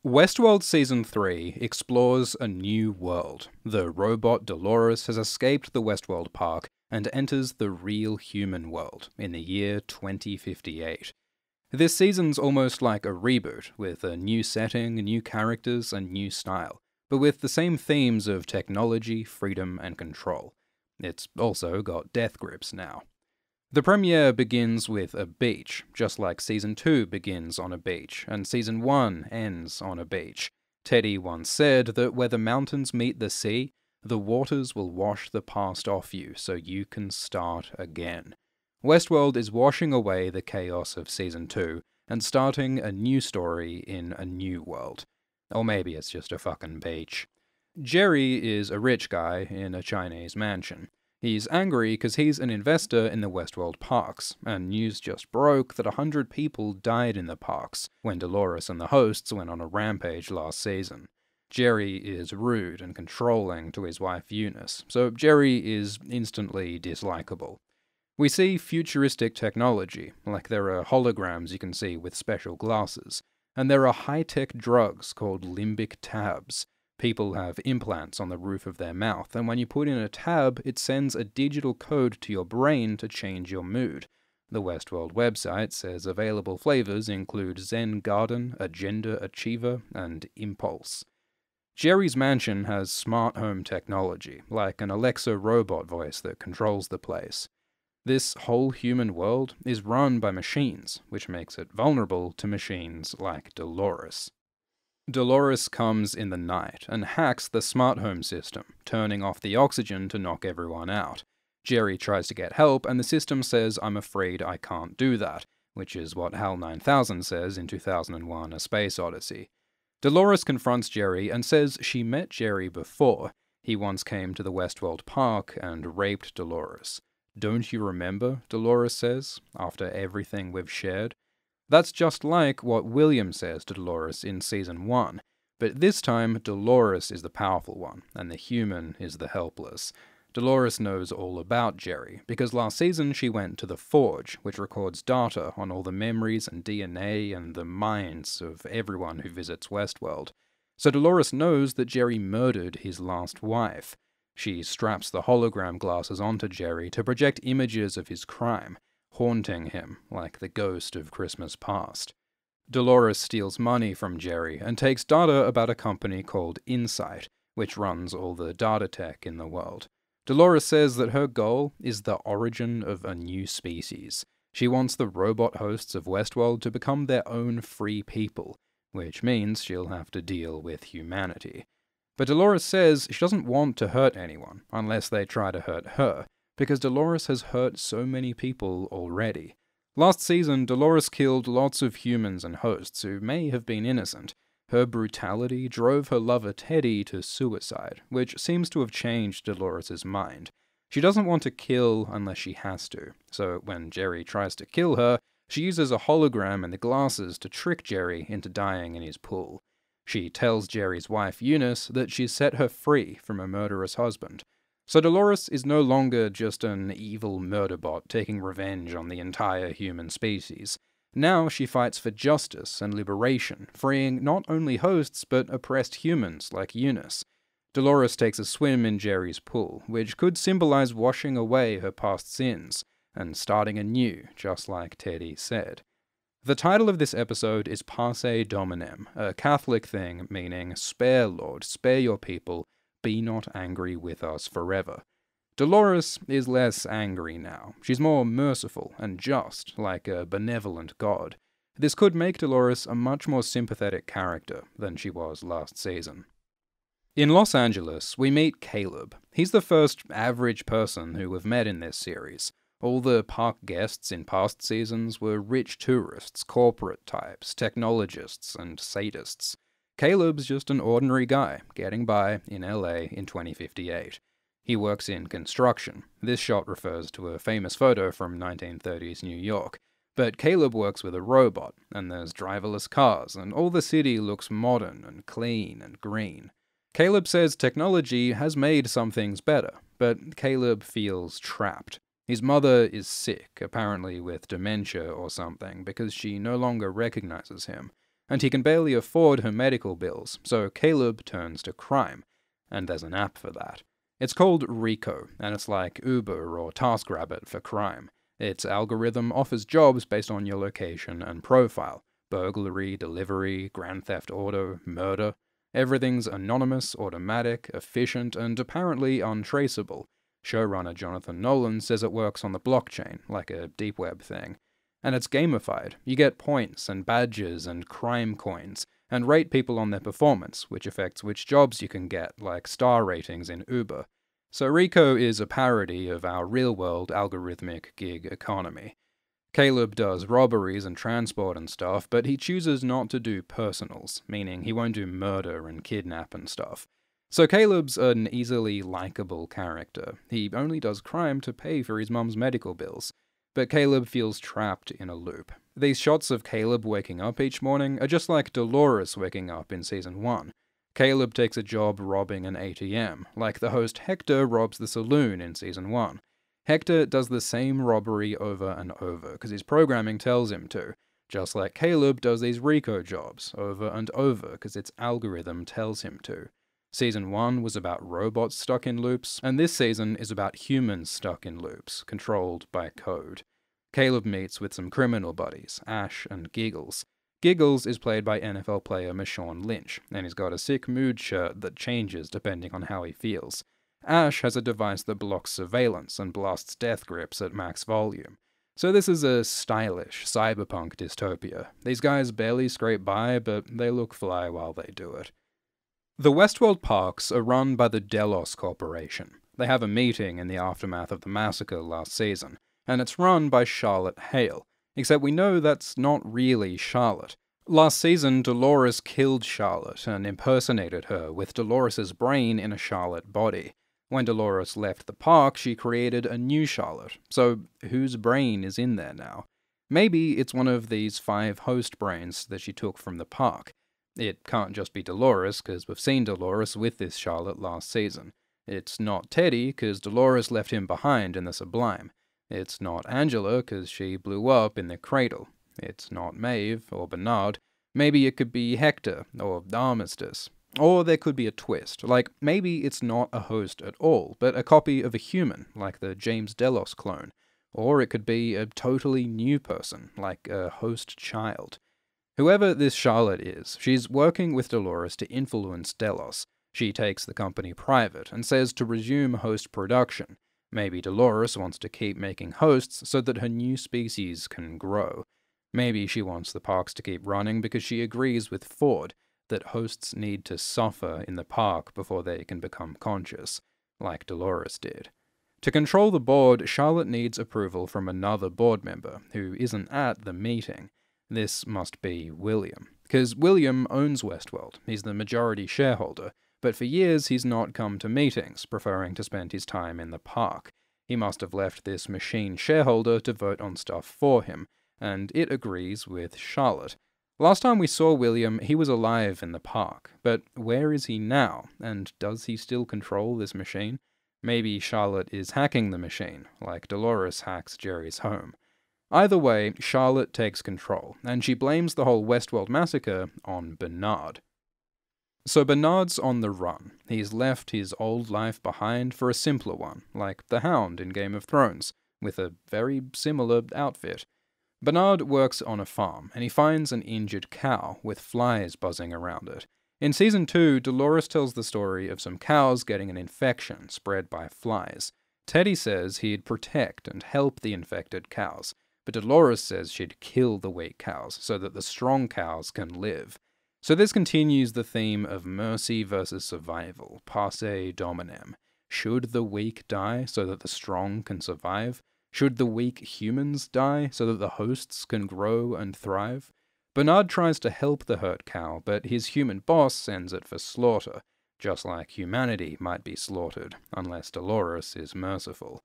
Westworld Season 3 explores a new world. The robot Dolores has escaped the Westworld park and enters the real human world in the year 2058. This season's almost like a reboot, with a new setting, new characters, and new style, but with the same themes of technology, freedom, and control. It's also got death grips now. The premiere begins with a beach, just like Season 2 begins on a beach, and Season 1 ends on a beach. Teddy once said that where the mountains meet the sea, the waters will wash the past off you so you can start again. Westworld is washing away the chaos of Season 2 and starting a new story in a new world. Or maybe it's just a fucking beach. Jerry is a rich guy in a Chinese mansion. He's angry because he's an investor in the Westworld parks, and news just broke that 100 people died in the parks when Dolores and the hosts went on a rampage last season. Jerry is rude and controlling to his wife Eunice, so Jerry is instantly dislikable. We see futuristic technology, like there are holograms you can see with special glasses, and there are high-tech drugs called limbic tabs. People have implants on the roof of their mouth, and when you put in a tab, it sends a digital code to your brain to change your mood. The Westworld website says available flavors include Zen Garden, Agenda Achiever, and Impulse. Jerry's mansion has smart home technology, like an Alexa robot voice that controls the place. This whole human world is run by machines, which makes it vulnerable to machines like Dolores. Dolores comes in the night and hacks the smart home system, turning off the oxygen to knock everyone out. Jerry tries to get help, and the system says, "I'm afraid I can't do that," which is what HAL 9000 says in 2001: A Space Odyssey. Dolores confronts Jerry and says she met Jerry before. He once came to the Westworld park and raped Dolores. "Don't you remember?" Dolores says, "after everything we've shared?" That's just like what William says to Dolores in Season 1, but this time Dolores is the powerful one, and the human is the helpless. Dolores knows all about Jerry, because last season she went to the Forge, which records data on all the memories and DNA and the minds of everyone who visits Westworld. So Dolores knows that Jerry murdered his last wife. She straps the hologram glasses onto Jerry to project images of his crime, haunting him like the ghost of Christmas past. Dolores steals money from Jerry and takes data about a company called Insight, which runs all the data tech in the world. Dolores says that her goal is the origin of a new species. She wants the robot hosts of Westworld to become their own free people, which means she'll have to deal with humanity. But Dolores says she doesn't want to hurt anyone unless they try to hurt her, because Dolores has hurt so many people already. Last season, Dolores killed lots of humans and hosts who may have been innocent. Her brutality drove her lover Teddy to suicide, which seems to have changed Dolores' mind. She doesn't want to kill unless she has to, so when Jerry tries to kill her, she uses a hologram and the glasses to trick Jerry into dying in his pool. She tells Jerry's wife Eunice that she's set her free from a murderous husband. So Dolores is no longer just an evil murderbot taking revenge on the entire human species. Now she fights for justice and liberation, freeing not only hosts but oppressed humans like Eunice. Dolores takes a swim in Jerry's pool, which could symbolize washing away her past sins and starting anew, just like Teddy said. The title of this episode is Parce Dominem, a Catholic thing meaning "Spare, Lord, spare your people, be not angry with us forever." Dolores is less angry now. She's more merciful and just, like a benevolent god. This could make Dolores a much more sympathetic character than she was last season. In Los Angeles, we meet Caleb. He's the first average person who we've met in this series. All the park guests in past seasons were rich tourists, corporate types, technologists, and sadists. Caleb's just an ordinary guy, getting by in LA in 2058. He works in construction. This shot refers to a famous photo from 1930s New York. But Caleb works with a robot, and there's driverless cars, and all the city looks modern and clean and green. Caleb says technology has made some things better, but Caleb feels trapped. His mother is sick, apparently with dementia or something, because she no longer recognizes him. and he can barely afford her medical bills, so Caleb turns to crime. And there's an app for that. It's called Rico, and it's like Uber or TaskRabbit for crime. Its algorithm offers jobs based on your location and profile. Burglary, delivery, grand theft auto, murder. Everything's anonymous, automatic, efficient, and apparently untraceable. Showrunner Jonathan Nolan says it works on the blockchain, like a deep web thing. And it's gamified. You get points and badges and crime coins, and rate people on their performance, which affects which jobs you can get, like star ratings in Uber. So Rico is a parody of our real-world algorithmic gig economy. Caleb does robberies and transport and stuff, but he chooses not to do personals, meaning he won't do murder and kidnap and stuff. So Caleb's an easily likable character. He only does crime to pay for his mum's medical bills. But Caleb feels trapped in a loop. These shots of Caleb waking up each morning are just like Dolores waking up in Season 1. Caleb takes a job robbing an ATM, like the host Hector robs the saloon in Season 1. Hector does the same robbery over and over, because his programming tells him to, just like Caleb does these Rico jobs over and over, because its algorithm tells him to. Season 1 was about robots stuck in loops, and this season is about humans stuck in loops, controlled by code. Caleb meets with some criminal buddies, Ash and Giggles. Giggles is played by NFL player Marshawn Lynch, and he's got a sick mood shirt that changes depending on how he feels. Ash has a device that blocks surveillance and blasts death grips at max volume. So this is a stylish, cyberpunk dystopia. These guys barely scrape by, but they look fly while they do it. The Westworld parks are run by the Delos Corporation. They have a meeting in the aftermath of the massacre last season, and it's run by Charlotte Hale, except we know that's not really Charlotte. Last season, Dolores killed Charlotte and impersonated her with Dolores' brain in a Charlotte body. When Dolores left the park, she created a new Charlotte, so whose brain is in there now? Maybe it's one of these 5 host brains that she took from the park. It can't just be Dolores, because we've seen Dolores with this Charlotte last season. It's not Teddy, because Dolores left him behind in the Sublime. It's not Angela, because she blew up in the cradle. It's not Maeve or Bernard. Maybe it could be Hector or Armistice. Or there could be a twist, like maybe it's not a host at all, but a copy of a human, like the James Delos clone. Or it could be a totally new person, like a host child. Whoever this Charlotte is, she's working with Dolores to influence Delos. She takes the company private and says to resume host production. Maybe Dolores wants to keep making hosts so that her new species can grow. Maybe she wants the parks to keep running because she agrees with Ford that hosts need to suffer in the park before they can become conscious, like Dolores did. To control the board, Charlotte needs approval from another board member, who isn't at the meeting. This must be William, because William owns Westworld. He's the majority shareholder, but for years he's not come to meetings, preferring to spend his time in the park. He must have left this machine shareholder to vote on stuff for him, and it agrees with Charlotte. Last time we saw William, he was alive in the park, but where is he now, and does he still control this machine? Maybe Charlotte is hacking the machine, like Dolores hacks Jerry's home. Either way, Charlotte takes control, and she blames the whole Westworld massacre on Bernard. So Bernard's on the run. He's left his old life behind for a simpler one, like the Hound in Game of Thrones, with a very similar outfit. Bernard works on a farm, and he finds an injured cow with flies buzzing around it. In Season 2, Dolores tells the story of some cows getting an infection spread by flies. Teddy says he'd protect and help the infected cows, but Dolores says she'd kill the weak cows so that the strong cows can live. So this continues the theme of mercy versus survival, passe dominem. Should the weak die so that the strong can survive? Should the weak humans die so that the hosts can grow and thrive? Bernard tries to help the hurt cow, but his human boss sends it for slaughter, just like humanity might be slaughtered, unless Dolores is merciful.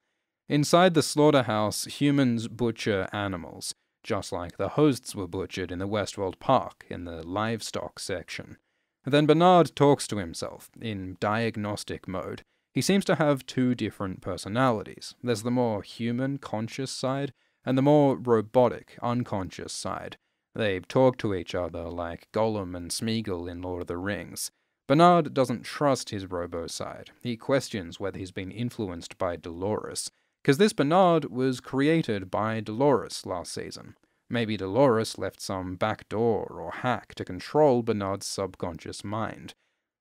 Inside the slaughterhouse, humans butcher animals, just like the hosts were butchered in the Westworld Park in the livestock section. Then Bernard talks to himself, in diagnostic mode. He seems to have 2 different personalities. There's the more human, conscious side, and the more robotic, unconscious side. They talk to each other like Gollum and Smeagol in Lord of the Rings. Bernard doesn't trust his robo-side. He questions whether he's been influenced by Dolores, because this Bernard was created by Dolores last season. Maybe Dolores left some backdoor or hack to control Bernard's subconscious mind.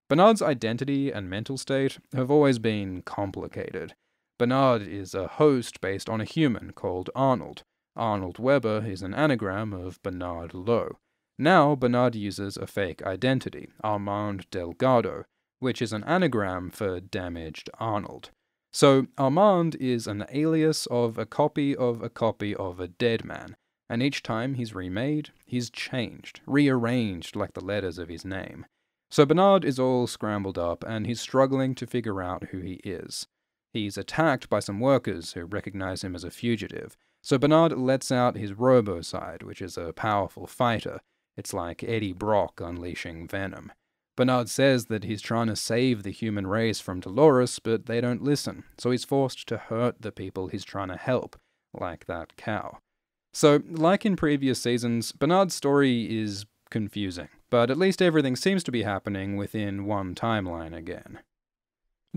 Bernard's identity and mental state have always been complicated. Bernard is a host based on a human called Arnold. Arnold Weber is an anagram of Bernard Lowe. Now Bernard uses a fake identity, Armand Delgado, which is an anagram for damaged Arnold. So Armand is an alias of a copy of a dead man, and each time he's remade, he's changed, rearranged like the letters of his name. So Bernard is all scrambled up, and he's struggling to figure out who he is. He's attacked by some workers who recognize him as a fugitive, so Bernard lets out his robo-side, which is a powerful fighter. It's like Eddie Brock unleashing Venom. Bernard says that he's trying to save the human race from Dolores, but they don't listen, so he's forced to hurt the people he's trying to help, like that cow. So, like in previous seasons, Bernard's story is confusing, but at least everything seems to be happening within one timeline again.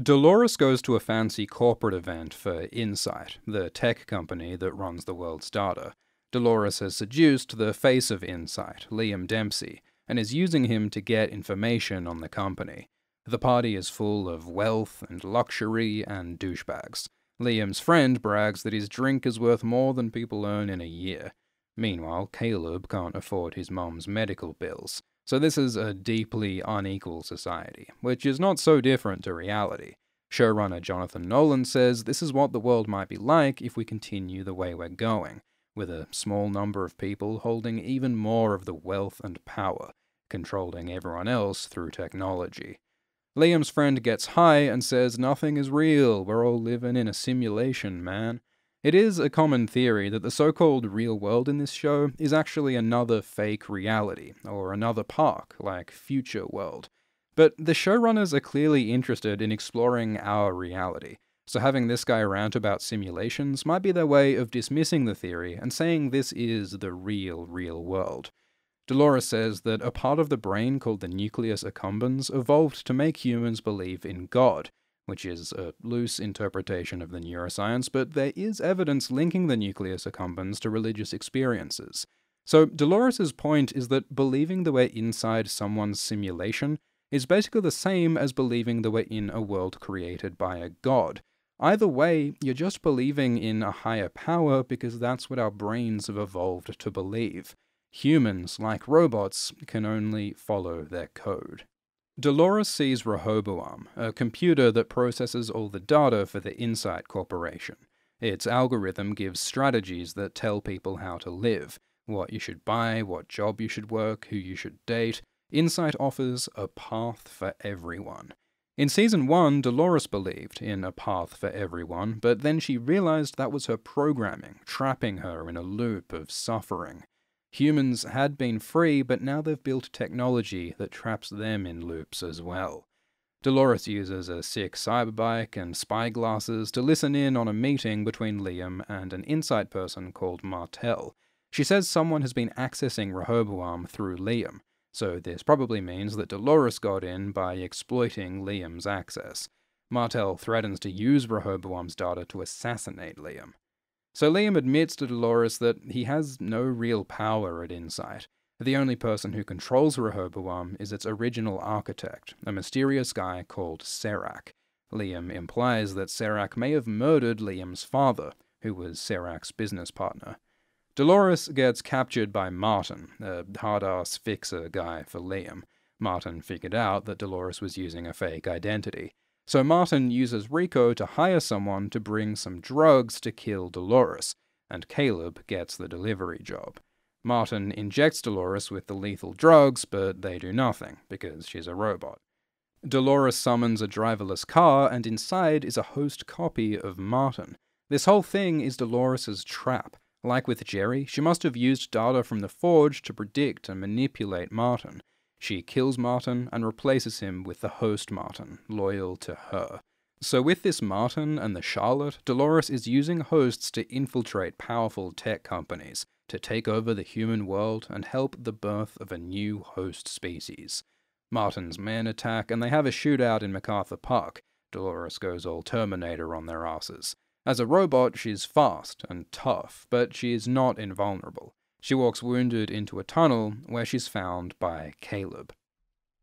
Dolores goes to a fancy corporate event for Insight, the tech company that runs the world's data. Dolores has seduced the face of Insight, Liam Dempsey, and is using him to get information on the company. The party is full of wealth and luxury and douchebags. Liam's friend brags that his drink is worth more than people earn in a year. Meanwhile, Caleb can't afford his mum's medical bills. So this is a deeply unequal society, which is not so different to reality. Showrunner Jonathan Nolan says this is what the world might be like if we continue the way we're going, with a small number of people holding even more of the wealth and power, controlling everyone else through technology. Liam's friend gets high and says nothing is real, we're all living in a simulation, man. It is a common theory that the so-called real world in this show is actually another fake reality, or another park, like Future World. But the showrunners are clearly interested in exploring our reality, so having this guy rant about simulations might be their way of dismissing the theory and saying this is the real world. Dolores says that a part of the brain called the nucleus accumbens evolved to make humans believe in God, which is a loose interpretation of the neuroscience, but there is evidence linking the nucleus accumbens to religious experiences. So Dolores' point is that believing that we're inside someone's simulation is basically the same as believing that we're in a world created by a god. Either way, you're just believing in a higher power because that's what our brains have evolved to believe. Humans, like robots, can only follow their code. Dolores sees Rehoboam, a computer that processes all the data for the Insight Corporation. Its algorithm gives strategies that tell people how to live, what you should buy, what job you should work, who you should date. Insight offers a path for everyone. In Season 1, Dolores believed in a path for everyone, but then she realized that was her programming, trapping her in a loop of suffering. Humans had been free, but now they've built technology that traps them in loops as well. Dolores uses a sick cyberbike and spy glasses to listen in on a meeting between Liam and an Insight person called Martel. She says someone has been accessing Rehoboam through Liam, so this probably means that Dolores got in by exploiting Liam's access. Martel threatens to use Rehoboam's data to assassinate Liam. So Liam admits to Dolores that he has no real power at Insight. The only person who controls Rehoboam is its original architect, a mysterious guy called Serac. Liam implies that Serac may have murdered Liam's father, who was Serac's business partner. Dolores gets captured by Martin, a hard-ass fixer guy for Liam. Martin figured out that Dolores was using a fake identity. So Martin uses Rico to hire someone to bring some drugs to kill Dolores, and Caleb gets the delivery job. Martin injects Dolores with the lethal drugs, but they do nothing, because she's a robot. Dolores summons a driverless car, and inside is a host copy of Martin. This whole thing is Dolores' trap. Like with Jerry, she must have used data from the Forge to predict and manipulate Martin. She kills Martin and replaces him with the host Martin, loyal to her. So with this Martin and the Charlotte, Dolores is using hosts to infiltrate powerful tech companies, to take over the human world and help the birth of a new host species. Martin's men attack, and they have a shootout in MacArthur Park. Dolores goes all Terminator on their asses. As a robot, she's fast and tough, but she is not invulnerable. She walks wounded into a tunnel, where she's found by Caleb.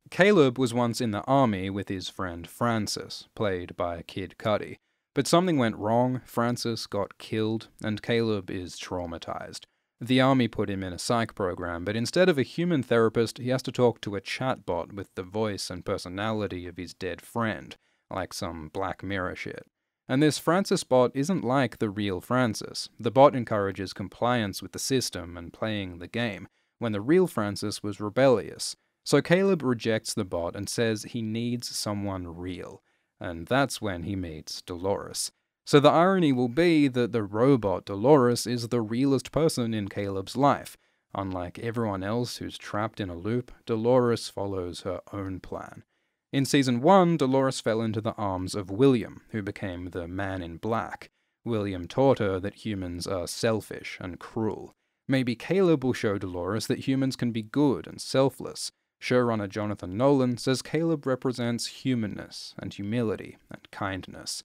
Caleb was once in the army with his friend Francis, played by Kid Cudi. But something went wrong, Francis got killed, and Caleb is traumatized. The army put him in a psych program, but instead of a human therapist, he has to talk to a chatbot with the voice and personality of his dead friend, like some Black Mirror shit. And this Francis bot isn't like the real Francis. The bot encourages compliance with the system and playing the game, when the real Francis was rebellious. So Caleb rejects the bot and says he needs someone real. And that's when he meets Dolores. So the irony will be that the robot Dolores is the realest person in Caleb's life. Unlike everyone else who's trapped in a loop, Dolores follows her own plan. In Season 1, Dolores fell into the arms of William, who became the Man in Black. William taught her that humans are selfish and cruel. Maybe Caleb will show Dolores that humans can be good and selfless. Showrunner Jonathan Nolan says Caleb represents humanness and humility and kindness.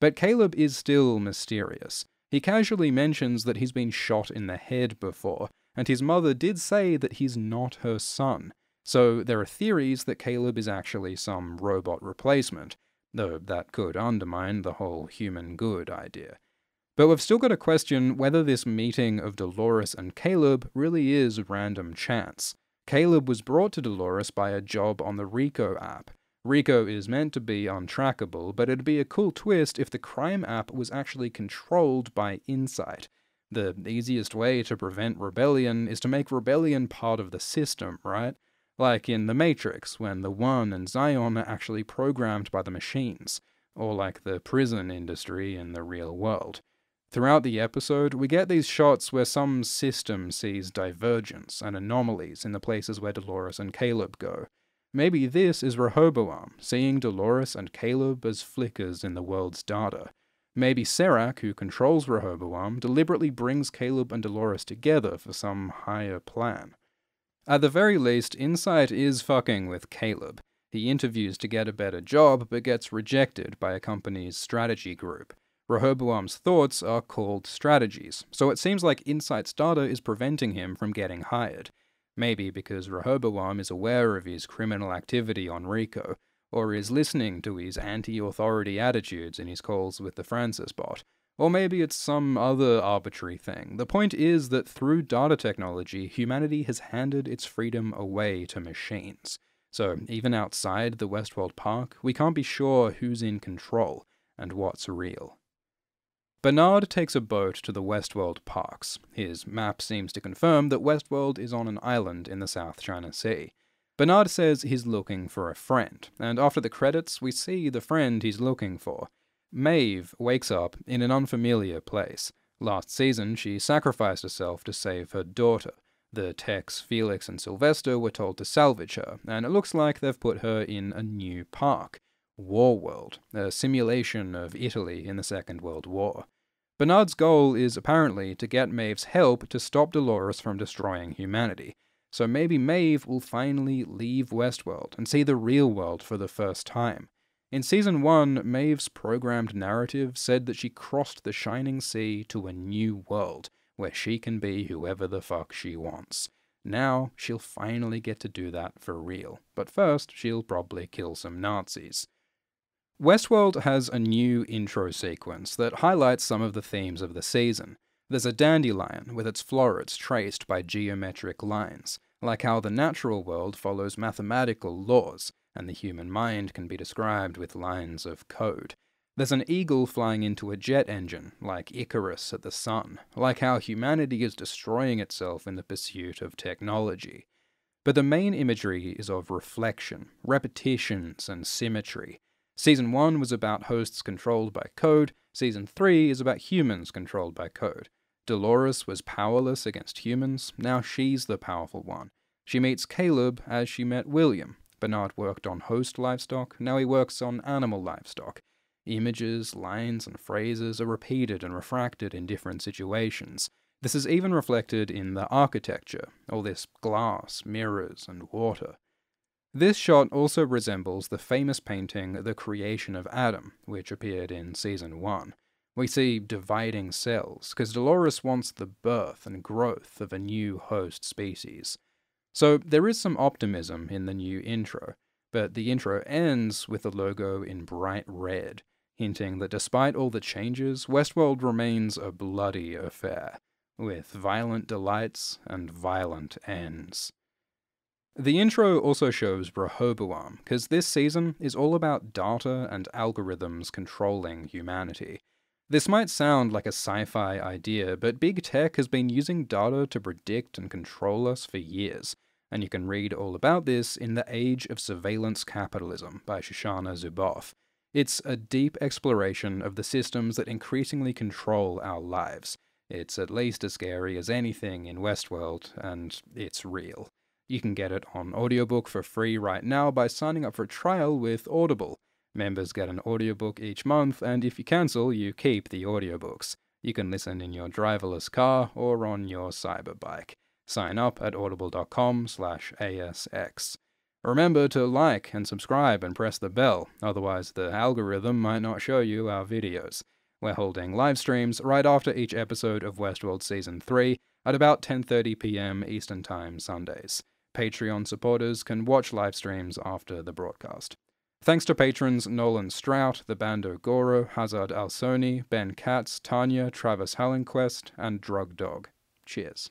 But Caleb is still mysterious. He casually mentions that he's been shot in the head before, and his mother did say that he's not her son. So there are theories that Caleb is actually some robot replacement, though that could undermine the whole human good idea. But we've still got to question whether this meeting of Dolores and Caleb really is random chance. Caleb was brought to Dolores by a job on the Rico app. Rico is meant to be untrackable, but it'd be a cool twist if the crime app was actually controlled by Insight. The easiest way to prevent rebellion is to make rebellion part of the system, right? Like in The Matrix, when the One and Zion are actually programmed by the machines, or like the prison industry in the real world. Throughout the episode, we get these shots where some system sees divergence and anomalies in the places where Dolores and Caleb go. Maybe this is Rehoboam, seeing Dolores and Caleb as flickers in the world's data. Maybe Serac, who controls Rehoboam, deliberately brings Caleb and Dolores together for some higher plan. At the very least, Insight is fucking with Caleb. He interviews to get a better job, but gets rejected by a company's strategy group. Rehoboam's thoughts are called strategies, so it seems like Insight's data is preventing him from getting hired. Maybe because Rehoboam is aware of his criminal activity on Rico, or is listening to his anti-authority attitudes in his calls with the Francis bot. Or maybe it's some other arbitrary thing. The point is that through data technology, humanity has handed its freedom away to machines. So even outside the Westworld Park, we can't be sure who's in control and what's real. Bernard takes a boat to the Westworld Parks. His map seems to confirm that Westworld is on an island in the South China Sea. Bernard says he's looking for a friend, and after the credits we see the friend he's looking for. Maeve wakes up in an unfamiliar place. Last season, she sacrificed herself to save her daughter. The techs Felix and Sylvester were told to salvage her, and it looks like they've put her in a new park. Warworld, a simulation of Italy in the Second World War. Bernard's goal is apparently to get Maeve's help to stop Dolores from destroying humanity. So maybe Maeve will finally leave Westworld and see the real world for the first time. In Season 1, Maeve's programmed narrative said that she crossed the shining sea to a new world, where she can be whoever the fuck she wants. Now, she'll finally get to do that for real, but first, she'll probably kill some Nazis. Westworld has a new intro sequence that highlights some of the themes of the season. There's a dandelion with its florets traced by geometric lines, like how the natural world follows mathematical laws, and the human mind can be described with lines of code. There's an eagle flying into a jet engine, like Icarus at the sun, like how humanity is destroying itself in the pursuit of technology. But the main imagery is of reflection, repetitions, and symmetry. Season 1 was about hosts controlled by code, Season 3 is about humans controlled by code. Dolores was powerless against humans, now she's the powerful one. She meets Caleb as she met William. Bernard worked on host livestock, now he works on animal livestock. Images, lines, and phrases are repeated and refracted in different situations. This is even reflected in the architecture, all this glass, mirrors, and water. This shot also resembles the famous painting The Creation of Adam, which appeared in Season 1. We see dividing cells, because Dolores wants the birth and growth of a new host species. So there is some optimism in the new intro, but the intro ends with the logo in bright red, hinting that despite all the changes, Westworld remains a bloody affair, with violent delights and violent ends. The intro also shows Rehoboam, because this season is all about data and algorithms controlling humanity. This might sound like a sci-fi idea, but big tech has been using data to predict and control us for years, and you can read all about this in The Age of Surveillance Capitalism by Shoshana Zuboff. It's a deep exploration of the systems that increasingly control our lives. It's at least as scary as anything in Westworld, and it's real. You can get it on audiobook for free right now by signing up for a trial with Audible. Members get an audiobook each month, and if you cancel, you keep the audiobooks. You can listen in your driverless car or on your cyberbike. Sign up at audible.com/ASX. Remember to like and subscribe and press the bell, otherwise the algorithm might not show you our videos. We're holding live streams right after each episode of Westworld Season 3 at about 10:30 p.m. Eastern Time Sundays. Patreon supporters can watch live streams after the broadcast. Thanks to patrons Nolan Strout, the Bando Goro, Hazard Alsoni, Ben Katz, Tanya, Travis Hallingquest, and Drug Dog. Cheers.